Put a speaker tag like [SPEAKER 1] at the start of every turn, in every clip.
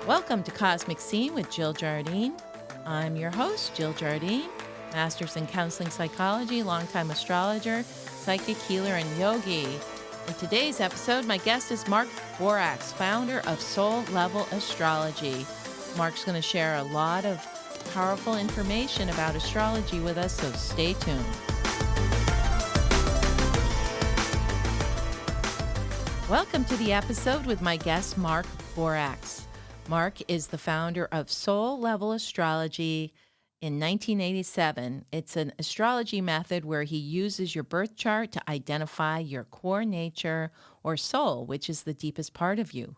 [SPEAKER 1] Welcome to Cosmic Scene with Jill Jardine. I'm your host, Jill Jardine, master's in counseling psychology, longtime astrologer, psychic healer, and yogi. In today's episode, my guest is Mark Borax, founder of Soul Level Astrology. Mark's going to share a lot of powerful information about astrology with us, so stay tuned. Welcome to the episode with my guest, Mark Borax. Mark is the founder of Soul Level Astrology in 1987. It's an astrology method where he uses your birth chart to identify your core nature or soul, which is the deepest part of you.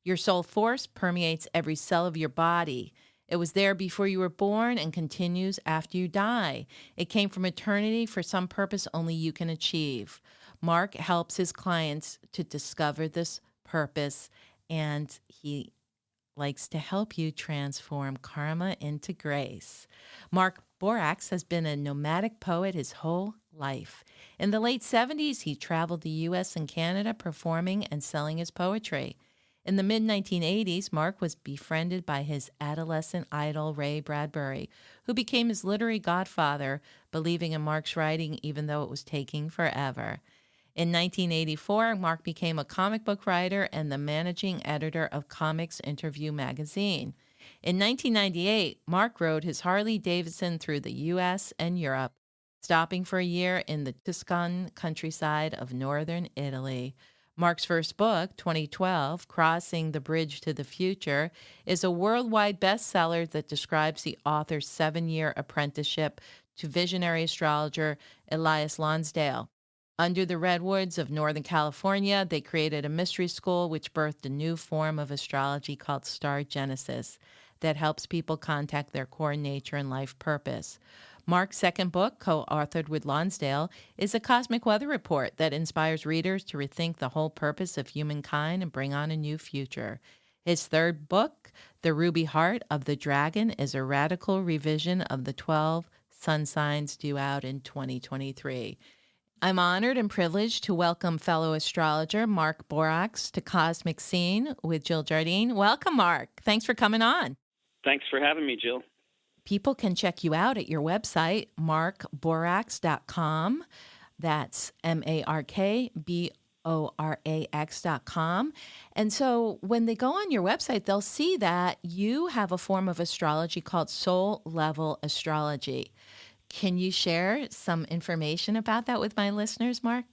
[SPEAKER 1] Your soul force permeates every cell of your body. It was there before you were born and continues after you die. It came from eternity for some purpose only you can achieve. Mark helps his clients to discover this purpose, and he likes to help you transform karma into grace. Mark Borax has been a nomadic poet his whole life. In the late 70s, he traveled the U.S. and Canada performing and selling his poetry. In the mid-1980s, Mark was befriended by his adolescent idol, Ray Bradbury, who became his literary godfather, believing in Mark's writing even though it was taking forever. In 1984, Mark became a comic book writer and the managing editor of Comics Interview magazine. In 1998, Mark rode his Harley-Davidson through the U.S. and Europe, stopping for a year in the Tuscan countryside of northern Italy. Mark's first book, 2012, Crossing the Bridge to the Future, is a worldwide bestseller that describes the author's 7-year apprenticeship to visionary astrologer Elias Lonsdale. Under the redwoods of Northern California, they created a mystery school which birthed a new form of astrology called Star Genesis that helps people contact their core nature and life purpose. Mark's second book, co-authored with Lonsdale, is a cosmic weather report that inspires readers to rethink the whole purpose of humankind and bring on a new future. His third book, The Ruby Heart of the Dragon, is a radical revision of the 12 sun signs due out in 2023. I'm honored and privileged to welcome fellow astrologer Mark Borax to Cosmic Scene with Jill Jardine. Welcome, Mark. Thanks for coming on.
[SPEAKER 2] Thanks for having me, Jill.
[SPEAKER 1] People can check you out at your website, markborax.com. That's markborax.com. And so when they go on your website, they'll see that you have a form of astrology called Soul Level Astrology. Can you share some information about that with my listeners, Mark?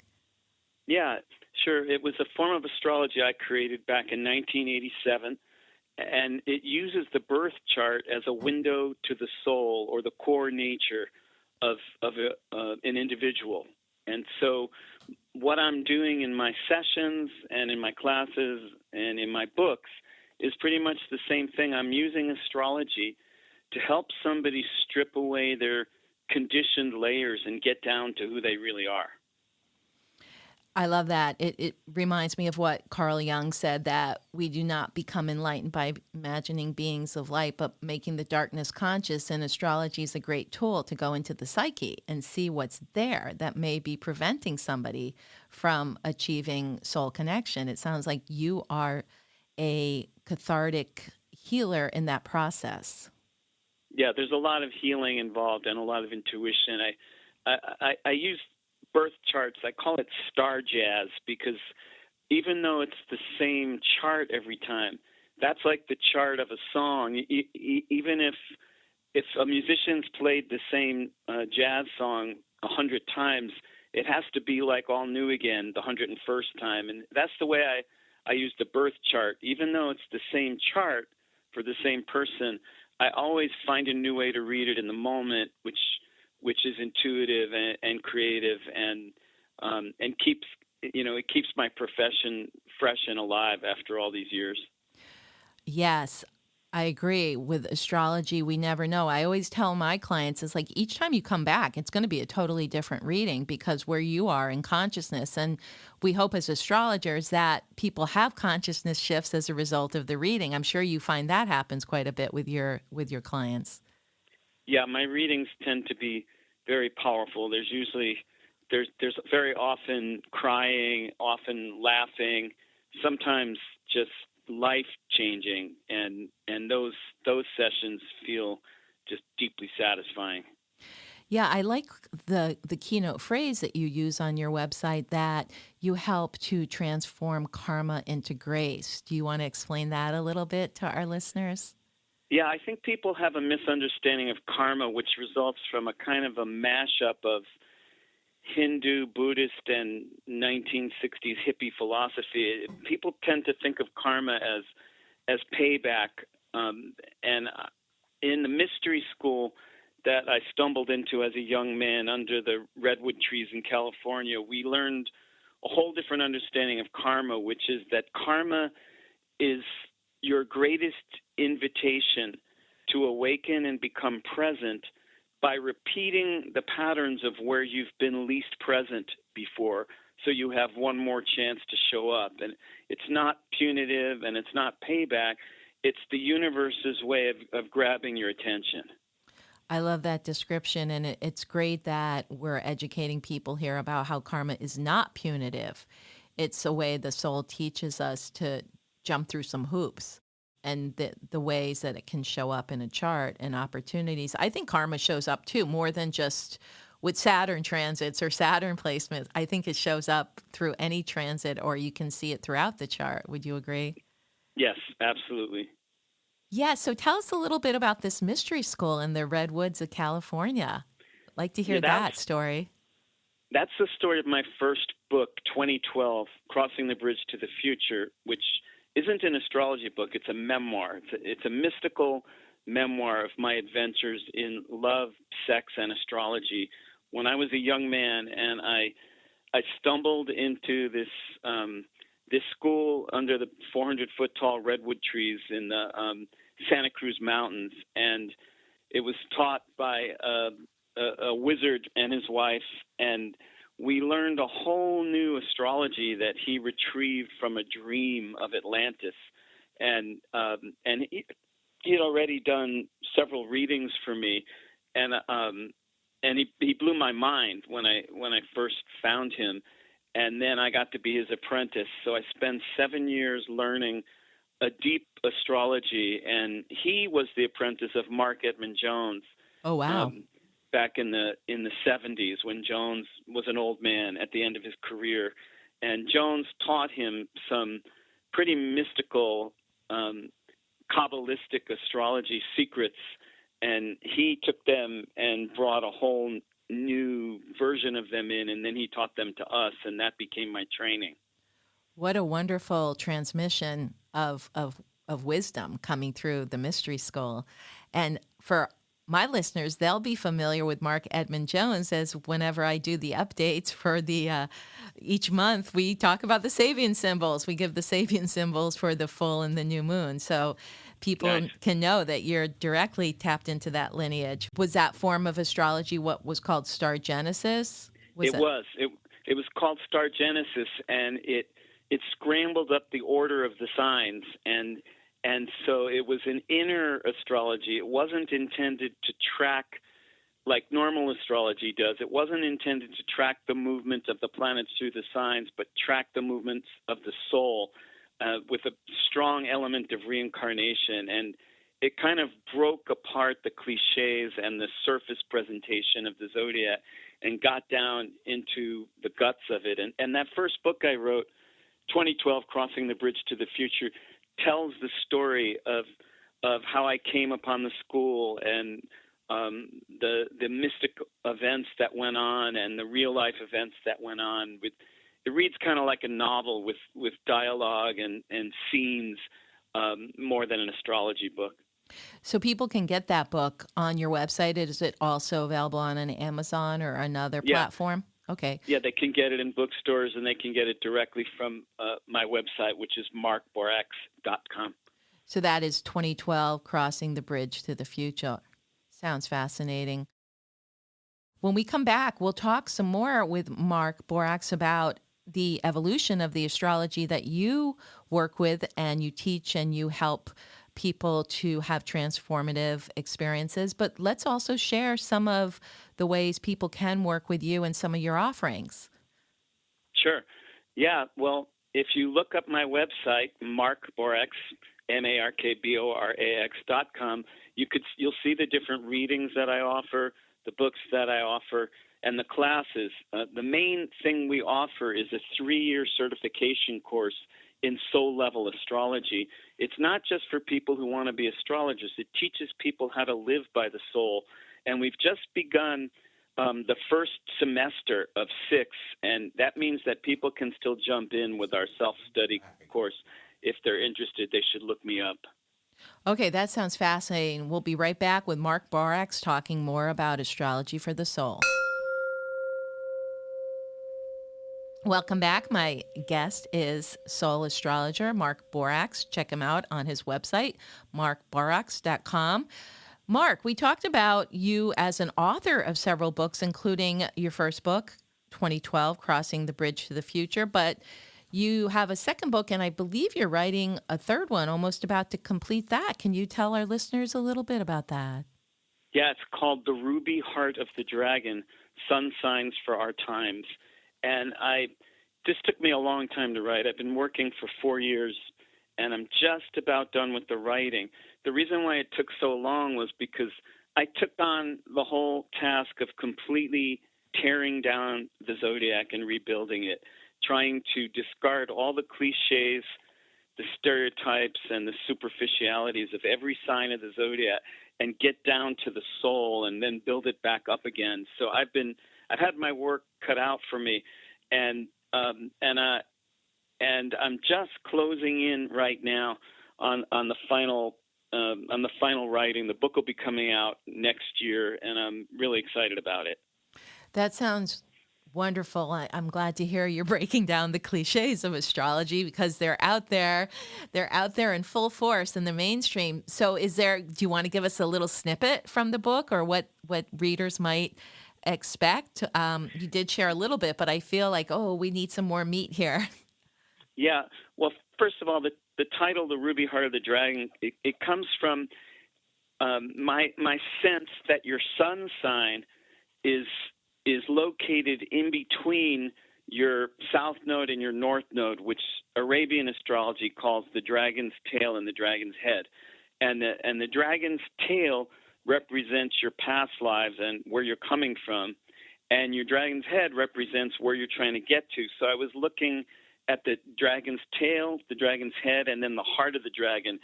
[SPEAKER 2] Yeah, sure. It was a form of astrology I created back in 1987, and it uses the birth chart as a window to the soul or the core nature of an individual. And so what I'm doing in my sessions and in my classes and in my books is pretty much the same thing. I'm using astrology to help somebody strip away their conditioned layers and get down to who they really are.
[SPEAKER 1] I love that. It reminds me of what Carl Jung said, that we do not become enlightened by imagining beings of light, but making the darkness conscious. And astrology is a great tool to go into the psyche and see what's there that may be preventing somebody from achieving soul connection. It sounds like you are a cathartic healer in that process.
[SPEAKER 2] Yeah, there's a lot of healing involved and a lot of intuition. I use birth charts. I call it star jazz because even though it's the same chart every time, that's like the chart of a song. Even if a musician's played the same jazz song 100 times, it has to be like all new again the 101st time. And that's the way I use the birth chart. Even though it's the same chart for the same person, I always find a new way to read it in the moment, which is intuitive and creative and keeps it keeps my profession fresh and alive after all these years.
[SPEAKER 1] Yes, I agree. With astrology, we never know. I always tell my clients, it's like each time you come back, it's going to be a totally different reading because where you are in consciousness. And we hope as astrologers that people have consciousness shifts as a result of the reading. I'm sure you find that happens quite a bit with your clients.
[SPEAKER 2] Yeah, my readings tend to be very powerful. There's very often crying, often laughing, sometimes just life changing, and those sessions feel just deeply satisfying.
[SPEAKER 1] Yeah, I like the keynote phrase that you use on your website that you help to transform karma into grace. Do you want to explain that a little bit to our listeners?
[SPEAKER 2] Yeah, I think people have a misunderstanding of karma, which results from a kind of a mashup of Hindu, Buddhist, and 1960s hippie philosophy. People tend to think of karma as payback, and in the mystery school that I stumbled into as a young man under the redwood trees in California, we learned a whole different understanding of karma, which is that karma is your greatest invitation to awaken and become present by repeating the patterns of where you've been least present before, so you have one more chance to show up. And it's not punitive and it's not payback. It's the universe's way of grabbing your attention.
[SPEAKER 1] I love that description, and it's great that we're educating people here about how karma is not punitive. It's a way the soul teaches us to jump through some hoops and the ways that it can show up in a chart and opportunities. I think karma shows up too, more than just with Saturn transits or Saturn placements. I think it shows up through any transit, or you can see it throughout the chart. Would you agree?
[SPEAKER 2] Yes, absolutely.
[SPEAKER 1] Yeah, so tell us a little bit about this mystery school in the redwoods of California. I'd like to
[SPEAKER 2] Yeah,
[SPEAKER 1] hear that story.
[SPEAKER 2] that's the story of my first book, 2012, Crossing the Bridge to the Future, which isn't an astrology book. It's a memoir. It's a mystical memoir of my adventures in love, sex, and astrology when I was a young man, and I stumbled into this school under the 400-foot tall redwood trees in the Santa Cruz Mountains, and it was taught by a wizard and his wife, and we learned a whole new astrology that he retrieved from a dream of Atlantis, and he had already done several readings for me, and he blew my mind when I first found him, and then I got to be his apprentice. So I spent 7 years learning a deep astrology, and he was the apprentice of Mark Jones.
[SPEAKER 1] Oh, wow.
[SPEAKER 2] Back in the 70s, when Jones was an old man at the end of his career, and Jones taught him some pretty mystical, Kabbalistic astrology secrets, and he took them and brought a whole new version of them in, and then he taught them to us, and that became my training.
[SPEAKER 1] What a wonderful transmission of wisdom coming through the mystery school. And for my listeners, they'll be familiar with Mark Edmund Jones, as whenever I do the updates for the each month, we talk about the Sabian symbols. We give the Sabian symbols for the full and the new moon. So people
[SPEAKER 2] Nice.
[SPEAKER 1] can know that you're directly tapped into that lineage. Was that form of astrology what was called star genesis?
[SPEAKER 2] It was. It was called Star Genesis, and it scrambled up the order of the signs, and so it was an inner astrology. It wasn't intended to track like normal astrology does. It wasn't intended to track the movement of the planets through the signs, but track the movements of the soul with a strong element of reincarnation. And it kind of broke apart the cliches and the surface presentation of the zodiac and got down into the guts of it. And that first book I wrote, 2012, Crossing the Bridge to the Future, tells the story of how I came upon the school and the mystic events that went on and the real life events that went on. It reads kind of like a novel with dialogue and scenes more than an astrology book.
[SPEAKER 1] So people can get that book on your website. Is it also available on an Amazon or another platform? Okay.
[SPEAKER 2] Yeah, they can get it in bookstores, and they can get it directly from my website, which is markborax.com.
[SPEAKER 1] So that is 2012, Crossing the Bridge to the Future. Sounds fascinating. When we come back, we'll talk some more with Mark Borax about the evolution of the astrology that you work with and you teach and you help people to have transformative experiences. But let's also share some of the ways people can work with you and some of your offerings.
[SPEAKER 2] Sure. Yeah, well, if you look up my website, Mark Borax, MarkBorax.com, you'll see the different readings that I offer, the books that I offer, and the classes. The main thing we offer is a 3-year certification course in Soul Level Astrology. It's not just for people who want to be astrologers. It teaches people how to live by the soul. And we've just begun the first semester of 6, and that means that people can still jump in with our self-study course. If they're interested, they should look me up.
[SPEAKER 1] Okay, that sounds fascinating. We'll be right back with Mark Borax talking more about astrology for the soul. Welcome back. My guest is soul astrologer Mark Borax. Check him out on his website, markborax.com. Mark, we talked about you as an author of several books, including your first book, 2012, Crossing the Bridge to the Future, but you have a second book, and I believe you're writing a third one, almost about to complete that. Can you tell our listeners a little bit about that?
[SPEAKER 2] Yeah, it's called The Ruby Heart of the Dragon, Sun Signs for Our Times. And this took me a long time to write. I've been working for 4 years, and I'm just about done with the writing. The reason why it took so long was because I took on the whole task of completely tearing down the zodiac and rebuilding it, trying to discard all the cliches, the stereotypes, and the superficialities of every sign of the zodiac and get down to the soul and then build it back up again. So I've had my work cut out for me, and I'm just closing in right now on the final writing. The book will be coming out next year, and I'm really excited about it.
[SPEAKER 1] That sounds wonderful. I'm glad to hear you're breaking down the cliches of astrology because they're out there. They're out there in full force in the mainstream. So do you want to give us a little snippet from the book or what readers might expect? You did share a little bit, but I feel like, we need some more meat here.
[SPEAKER 2] Yeah. Well, first of all, the title, The Ruby Heart of the Dragon, it comes from my sense that your sun sign is located in between your south node and your north node, which Arabian astrology calls the dragon's tail and the dragon's head. And the dragon's tail represents your past lives and where you're coming from, and your dragon's head represents where you're trying to get to. So I was looking at the dragon's tail, the dragon's head, and then the heart of the dragon,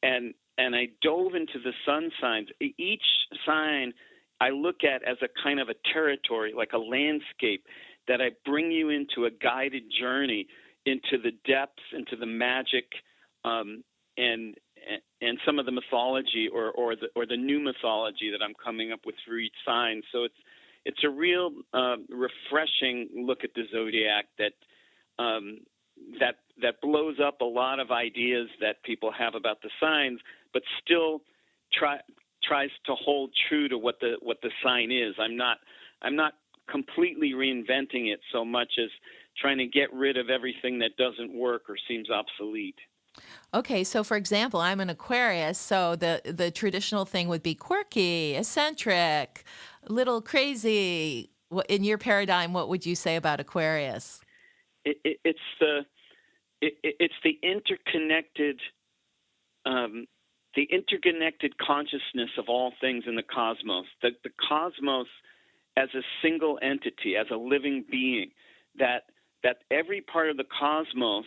[SPEAKER 2] and I dove into the sun signs. Each sign I look at as a kind of a territory, like a landscape, that I bring you into a guided journey into the depths, into the magic, and some of the mythology or the new mythology that I'm coming up with for each sign. So it's a real refreshing look at the zodiac that blows up a lot of ideas that people have about the signs, but still tries to hold true to what the sign is. I'm not completely reinventing it so much as trying to get rid of everything that doesn't work or seems obsolete.
[SPEAKER 1] Okay, so for example, I'm an Aquarius, so the traditional thing would be quirky, eccentric, a little crazy. In your paradigm, what would you say about Aquarius?
[SPEAKER 2] It's the interconnected consciousness of all things in the cosmos. The cosmos as a single entity, as a living being, that every part of the cosmos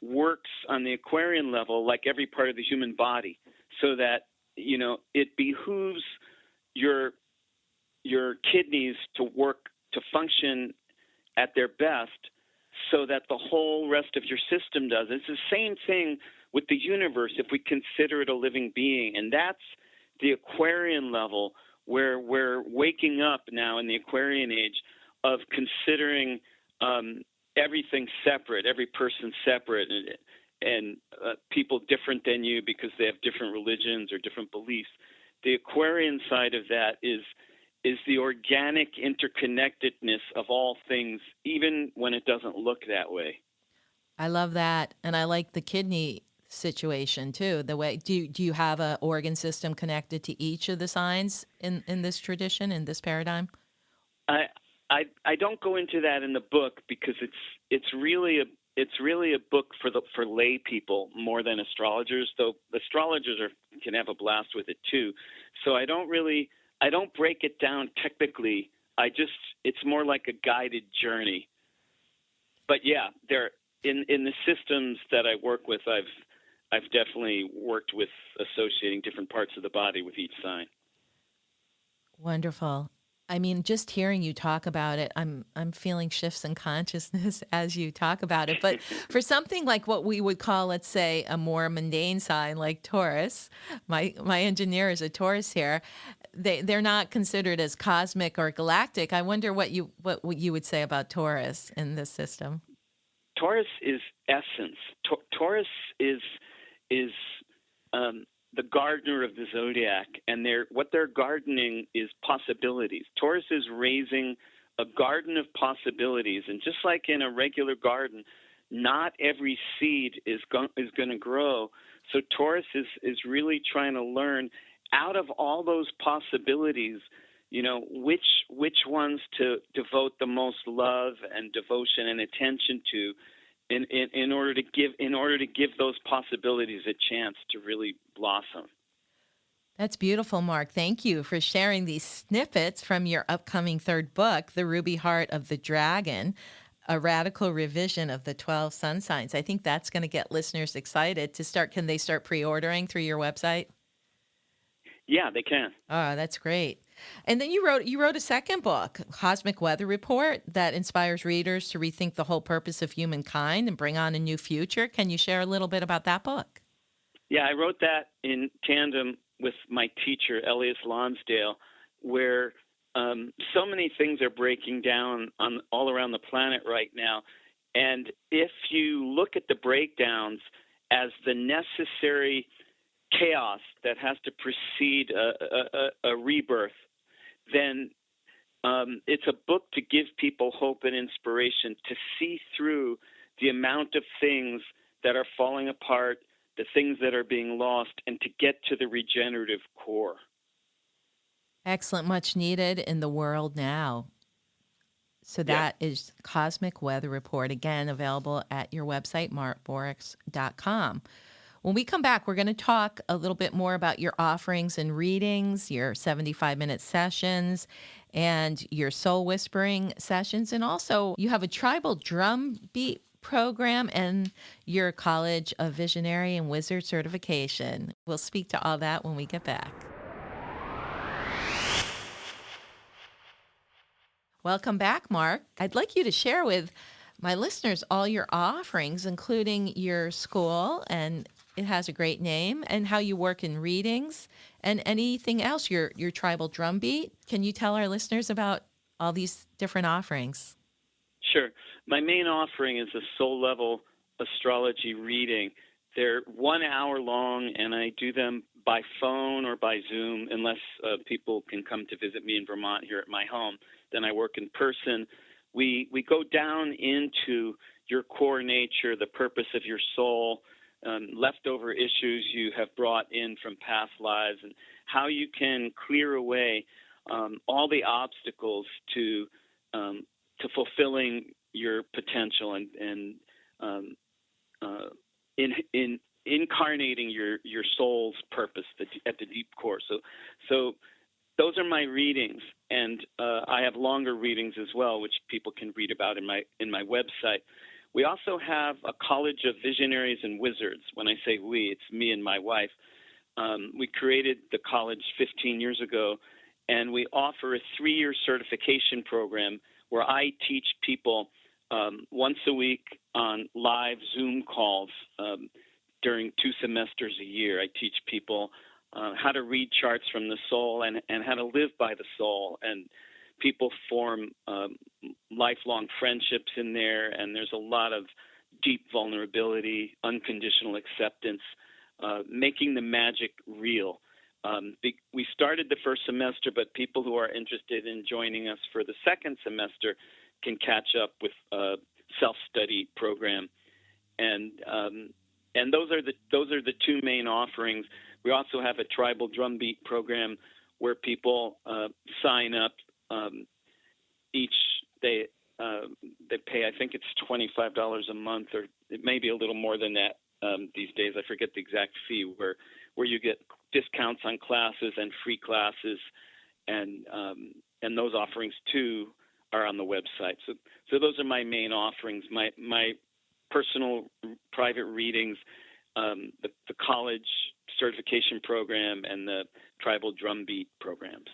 [SPEAKER 2] works on the Aquarian level like every part of the human body, so that it behooves your kidneys to function at their best, so that the whole rest of your system does. It's the same thing with the universe if we consider it a living being, and that's the Aquarian level where we're waking up now in the Aquarian age of considering everything separate, every person separate, and people different than you because they have different religions or different beliefs. The Aquarian side of that is the organic interconnectedness of all things, even when it doesn't look that way.
[SPEAKER 1] I love that, and I like the kidney situation too. The way do you have an organ system connected to each of the signs in this tradition, in this paradigm?
[SPEAKER 2] I don't go into that in the book because it's really it's really a book for lay people more than astrologers, though astrologers can have a blast with it too. So I don't break it down technically. It's more like a guided journey. But yeah, in the systems that I work with, I've definitely worked with associating different parts of the body with each sign.
[SPEAKER 1] Wonderful. I mean, just hearing you talk about it, I'm feeling shifts in consciousness as you talk about it. But for something like what we would call, let's say, a more mundane sign like Taurus, my engineer is a Taurus here. They're not considered as cosmic or galactic. I wonder what you would say about Taurus in this system.
[SPEAKER 2] Taurus is essence. Taurus is the gardener of the zodiac, and what they're gardening is possibilities. Taurus is raising a garden of possibilities, and just like in a regular garden, not every seed is going to grow. So Taurus is really trying to learn out of all those possibilities, which ones to devote the most love and devotion and attention to, in order to give those possibilities a chance to really blossom.
[SPEAKER 1] That's beautiful, Mark. Thank you for sharing these snippets from your upcoming third book, The Ruby Heart of the Dragon, a radical revision of the 12 sun signs. I think that's going to get listeners excited to start. Can they start pre-ordering through your website?
[SPEAKER 2] Yeah, they can.
[SPEAKER 1] Oh, that's great. And then you wrote a second book, Cosmic Weather Report, that inspires readers to rethink the whole purpose of humankind and bring on a new future. Can you share a little bit about that book?
[SPEAKER 2] Yeah, I wrote that in tandem with my teacher, Elias Lonsdale, where so many things are breaking down all around the planet right now. And if you look at the breakdowns as the necessary chaos that has to precede a rebirth, then it's a book to give people hope and inspiration to see through the amount of things that are falling apart, the things that are being lost, and to get to the regenerative core.
[SPEAKER 1] Excellent. Much needed in the world now. So that is Cosmic Weather Report, again, available at your website, markborax.com. When we come back, we're going to talk a little bit more about your offerings and readings, your 75-minute sessions, and your soul whispering sessions. And also, you have a tribal drum beat program and your College of Visionary and Wizard certification. We'll speak to all that when we get back. Welcome back, Mark. I'd like you to share with my listeners all your offerings, including your school, and it has a great name, and how you work in readings, and anything else, your tribal drum beat. Can you tell our listeners about all these different offerings?
[SPEAKER 2] Sure. My main offering is a Soul Level Astrology reading. They're 1 hour long, and I do them by phone or by Zoom, unless people can come to visit me in Vermont here at my home. Then I work in person. We go down into your core nature, the purpose of your soul, leftover issues you have brought in from past lives, and how you can clear away all the obstacles to fulfilling your potential and in incarnating your soul's purpose at the deep core. So those are my readings, and I have longer readings as well, which people can read about in my website. We also have a College of Visionaries and Wizards. When I say we, it's me and my wife. We created the college 15 years ago, and we offer a 3-year certification program where I teach people once a week on live Zoom calls during 2 semesters a year. I teach people how to read charts from the soul and how to live by the soul. And people form lifelong friendships in there, and there's a lot of deep vulnerability, unconditional acceptance, making the magic real. We started the first semester, but people who are interested in joining us for the second semester can catch up with a self-study program, and those are the 2 main offerings. We also have a tribal drumbeat program where people sign up. they pay, I think it's $25 a month, or it may be a little more than that these days. I forget the exact fee, where you get discounts on classes and free classes, and those offerings too are on the website. So those are my main offerings. My personal private readings, the college certification program, and the tribal drumbeat programs.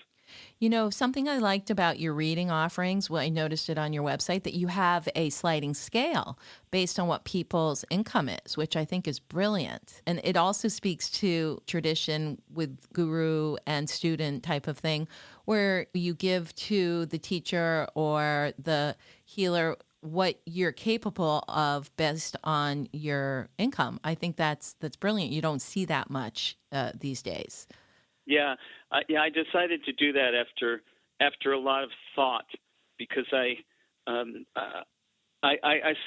[SPEAKER 1] You know, something I liked about your reading offerings, well, I noticed it on your website, that you have a sliding scale based on what people's income is, which I think is brilliant. And it also speaks to tradition with guru and student type of thing, where you give to the teacher or the healer what you're capable of based on your income. I think that's brilliant. You don't see that much these days.
[SPEAKER 2] Yeah, I decided to do that after a lot of thought, because I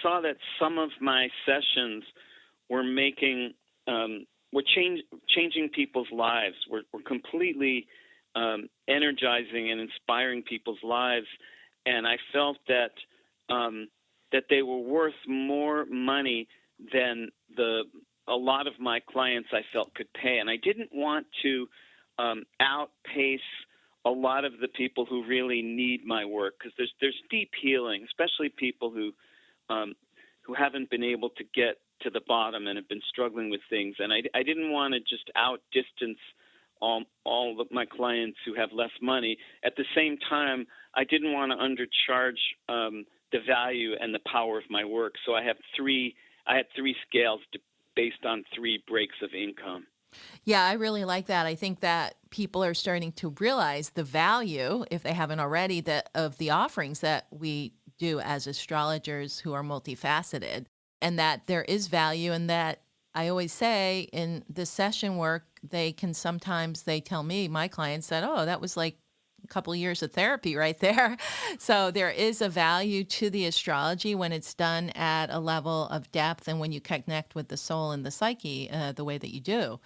[SPEAKER 2] saw that some of my sessions were changing people's lives, were completely energizing and inspiring people's lives, and I felt that they were worth more money than a lot of my clients I felt could pay, and I didn't want to outpace a lot of the people who really need my work, because there's deep healing, especially people who haven't been able to get to the bottom and have been struggling with things. And I didn't want to just outdistance all of my clients who have less money. At the same time, I didn't want to undercharge the value and the power of my work. So I had three scales based on 3 breaks of income.
[SPEAKER 1] Yeah, I really like that. I think that people are starting to realize the value, if they haven't already, of the offerings that we do as astrologers who are multifaceted, and that there is value, and that I always say in the session work, they tell me, my clients, that, oh, that was like a couple of years of therapy right there. So there is a value to the astrology when it's done at a level of depth and when you connect with the soul and the psyche the way that you do.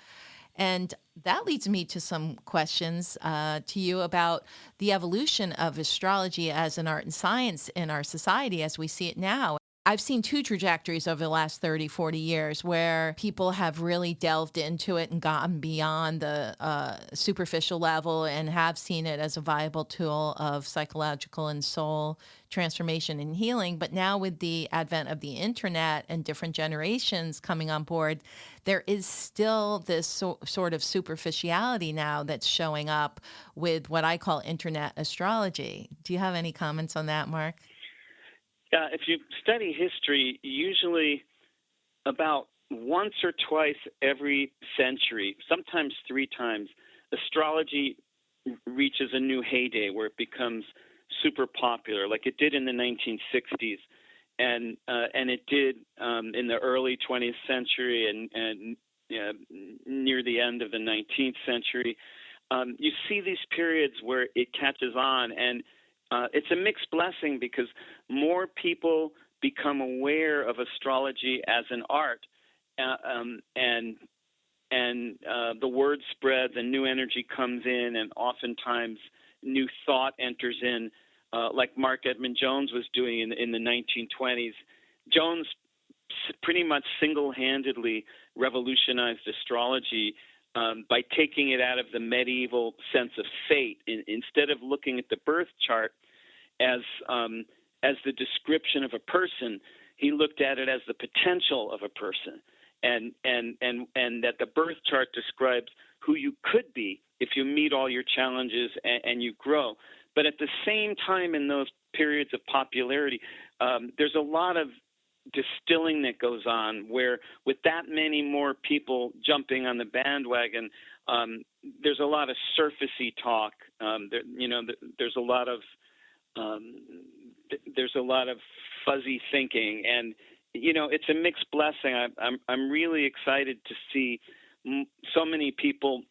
[SPEAKER 1] And that leads me to some questions to you about the evolution of astrology as an art and science in our society as we see it now. I've seen 2 trajectories over the last 30, 40 years where people have really delved into it and gotten beyond the superficial level and have seen it as a viable tool of psychological and soul transformation and healing. But now with the advent of the internet and different generations coming on board, there is still this sort of superficiality now that's showing up with what I call internet astrology. Do you have any comments on that, Mark?
[SPEAKER 2] Yeah, if you study history, usually about once or twice every century, sometimes 3 times, astrology reaches a new heyday where it becomes super popular, like it did in the 1960s, and it did in the early 20th century and near the end of the 19th century. You see these periods where it catches on, and it's a mixed blessing because more people become aware of astrology as an art, and the word spreads and new energy comes in, and oftentimes new thought enters in, like Mark Edmund Jones was doing in the 1920s. Jones pretty much single-handedly revolutionized astrology by taking it out of the medieval sense of fate. Instead of looking at the birth chart as the description of a person, he looked at it as the potential of a person, and that the birth chart describes who you could be if you meet all your challenges and you grow. But at the same time, in those periods of popularity, there's a lot of distilling that goes on, where with that many more people jumping on the bandwagon, there's a lot of surfacey talk. There's a lot of fuzzy thinking, and it's a mixed blessing. I'm really excited to see so many people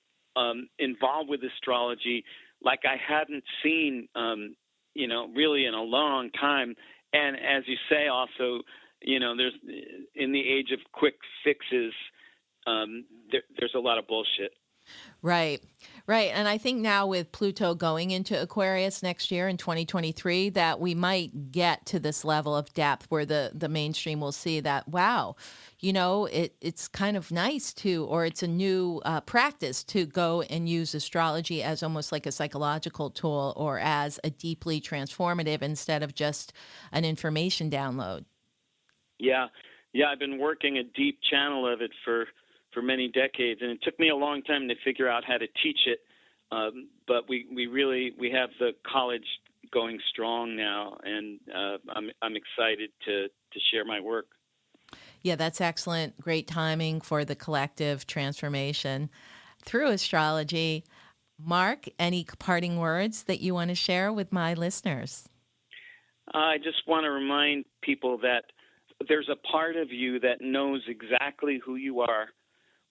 [SPEAKER 2] involved with astrology like I hadn't seen really in a long time. And as you say, also, there's, in the age of quick fixes, there's a lot of bullshit.
[SPEAKER 1] Right. Right. And I think now with Pluto going into Aquarius next year in 2023, that we might get to this level of depth where the mainstream will see that, wow, it's kind of nice to, or it's a new practice to go and use astrology as almost like a psychological tool or as a deeply transformative instead of just an information download.
[SPEAKER 2] Yeah, yeah, I've been working a deep channel of it for many decades, and it took me a long time to figure out how to teach it. But we have the college going strong now, and I'm excited to share my work.
[SPEAKER 1] Yeah, that's excellent. Great timing for the collective transformation through astrology. Mark, any parting words that you want to share with my listeners?
[SPEAKER 2] I just want to remind people that there's a part of you that knows exactly who you are,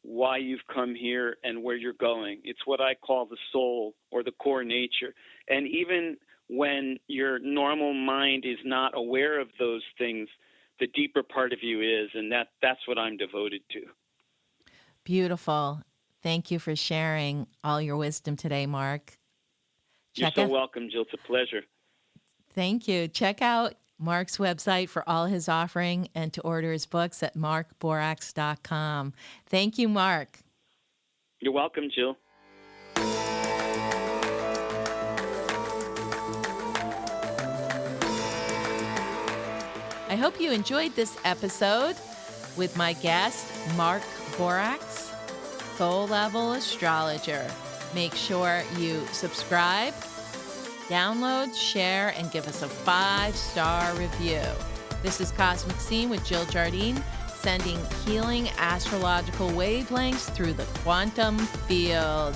[SPEAKER 2] why you've come here, and where you're going. It's what I call the soul or the core nature. And even when your normal mind is not aware of those things, the deeper part of you is, and that's what I'm devoted to.
[SPEAKER 1] Beautiful. Thank you for sharing all your wisdom today, Mark.
[SPEAKER 2] You're
[SPEAKER 1] Check
[SPEAKER 2] so
[SPEAKER 1] out.
[SPEAKER 2] welcome, Jill. It's a pleasure.
[SPEAKER 1] Thank you. Check out Mark's website for all his offering and to order his books at markborax.com. Thank you, Mark.
[SPEAKER 2] You're welcome, Jill.
[SPEAKER 1] I hope you enjoyed this episode with my guest, Mark Borax, Soul Level Astrologer. Make sure you subscribe, download, share, and give us a 5-star review. This is Cosmic Scene with Jill Jardine, sending healing astrological wavelengths through the quantum field.